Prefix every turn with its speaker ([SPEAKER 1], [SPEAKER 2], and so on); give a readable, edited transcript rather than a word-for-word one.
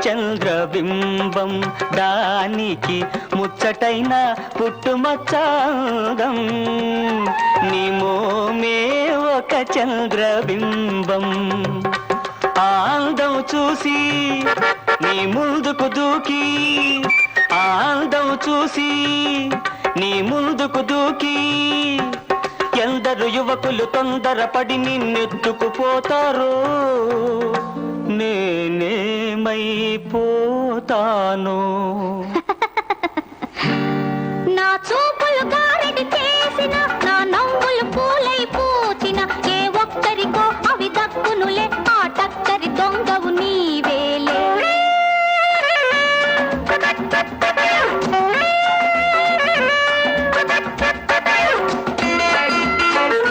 [SPEAKER 1] చంద్రబింబం, దానికి ముచ్చటైన పుట్టుమచ్చాంగం. నీ మోమే ఒక చంద్రబింబం. ఆందం చూసి నీ ముందుకు దూకి, ఆందం చూసి నీ ముందుకు దూకి, ఎందరు యువకులు తొందరపడి నిన్నెత్తుకుపోతారో, నేనేమైపోతాను.
[SPEAKER 2] నా చూపులుగా